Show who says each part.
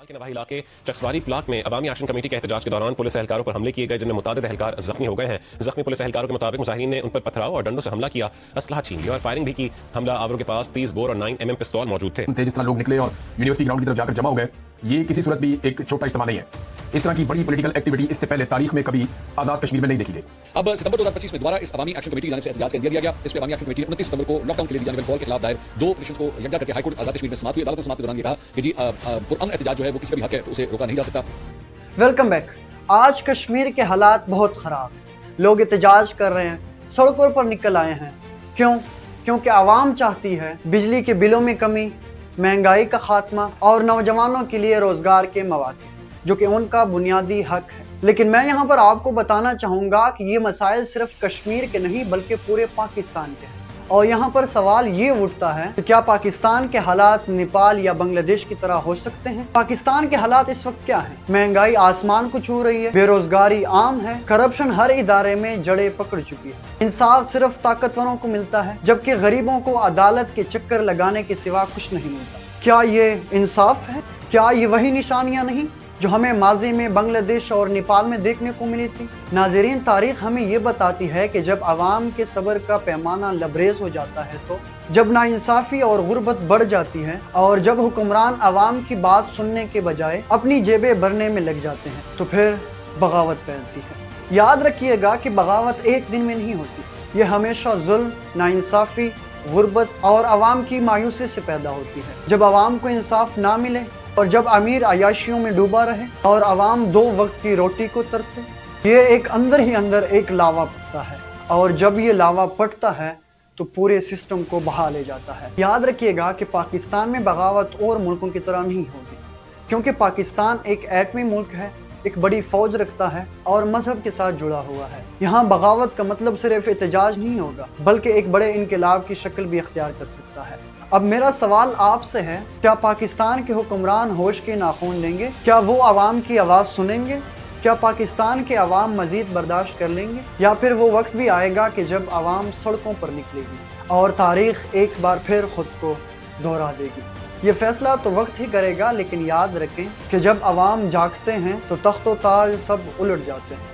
Speaker 1: के नवाही इलाके चकसवारी ब्लॉक में अवामी एक्शन कमेटी के एहतजाज के दौरान पुलिस एहलकारों पर हमले किए गए, जिनमें मुतादिद एहलकार जख्मी हो गए हैं। जख्मी पुलिस एहलकारों के मुताबिक मुजाहिरीन ने उन पर पथराव और डंडों से हमला किया, असलहा छीन लिया और फायरिंग भी की। हमला आवरों के पास 30 बोर और 9mm पिस्तौल मौजूद थे।
Speaker 2: जिस तरह लोग निकले और यूनिवर्सिटी ग्राउंड की तरफ जाकर जमा हो गए, ये किसी सूरत भी एक छोटा इज्तिमा नहीं है। इस तरह की बड़ी पॉलिटिकल एक्टिविटी इससे पहले तारीख में कभी आजाद कश्मीर में नहीं देखी गई।
Speaker 3: अब सितंबर 2025 में दोबारा इस अवामी एक्शन कमेटी की जानिब से एहतजाज कर दिया गया। इस पर अवामी एक्शन कमेटी ने 29 सितंबर को लॉकडाउन के लिए दी जाने वाली कॉल के खिलाफ दायर 2 पिटीशन को यकजा करके हाईकोर्ट आजाद कश्मीर में समाप्त हुई। अदालत ने समाप्त के दौरान ये कहा कि जी पुरअमन एहतजाज जो है वो किसी का भी हक है, तो उसे रोका नहीं जा सकता।
Speaker 4: Welcome back. आज कश्मीर के हालात बहुत खराब हैं। लोग एहतजाज कर रहे हैं, सड़कों पर निकल आए हैं। क्यों? क्योंकि आवाम चाहती है बिजली के बिलों में कमी, महंगाई का खात्मा और नौजवानों के लिए रोजगार के मौके, जो कि उनका बुनियादी हक है। लेकिन मैं यहाँ पर आपको बताना चाहूँगा कि ये मसाइल सिर्फ कश्मीर के नहीं बल्कि पूरे पाकिस्तान के हैं। और यहाँ पर सवाल ये उठता है कि क्या पाकिस्तान के हालात नेपाल या बांग्लादेश की तरह हो सकते हैं? पाकिस्तान के हालात इस वक्त क्या हैं? महंगाई आसमान को छू रही है, बेरोजगारी आम है, करप्शन हर इदारे में जड़ें पकड़ चुकी है, इंसाफ सिर्फ ताकतवरों को मिलता है जबकि गरीबों को अदालत के चक्कर लगाने के सिवा कुछ नहीं मिलता। क्या ये इंसाफ है? क्या ये वही निशानियां नहीं जो हमें माजी में बांग्लादेश और नेपाल में देखने को मिली थी? नाज़रीन, तारीख हमें ये बताती है कि जब आवाम के सब्र का पैमाना लबरेज हो जाता है, तो जब नाइंसाफी और गुर्बत बढ़ जाती है और जब हुक्मरान आवाम की बात सुनने के बजाय अपनी जेबें भरने में लग जाते हैं, तो फिर बगावत फैलती है। याद रखिएगा कि बगावत एक दिन में नहीं होती, ये हमेशा जुल्म, नाइंसाफी, गुर्बत और आवाम की मायूसी से पैदा होती है। जब आवाम को इंसाफ ना मिले और जब अमीर अयाशियों में डूबा रहे और आवाम 2 वक्त की रोटी को तरसे, ये एक अंदर ही अंदर एक लावा फटता है और जब ये लावा फटता है तो पूरे सिस्टम को बहा ले जाता है। याद रखिएगा कि पाकिस्तान में बगावत और मुल्कों की तरह नहीं होगी, क्योंकि पाकिस्तान एक एटमी मुल्क है, एक बड़ी फौज रखता है और मजहब के साथ जुड़ा हुआ है। यहाँ बगावत का मतलब सिर्फ एहतजाज नहीं होगा बल्कि एक बड़े इनकलाब की शक्ल भी अख्तियार कर सकता है। अब मेरा सवाल आपसे है, क्या पाकिस्तान के हुक्मरान होश के नाखून लेंगे? क्या वो आवाम की आवाज़ सुनेंगे? क्या पाकिस्तान के आवाम मजीद बर्दाश्त कर लेंगे? या फिर वो वक्त भी आएगा कि जब आवाम सड़कों पर निकलेगी और तारीख एक बार फिर खुद को दोहरा देगी? ये फैसला तो वक्त ही करेगा, लेकिन याद रखें कि जब आवाम जागते हैं तो तख्तो ताज सब उलट जाते हैं।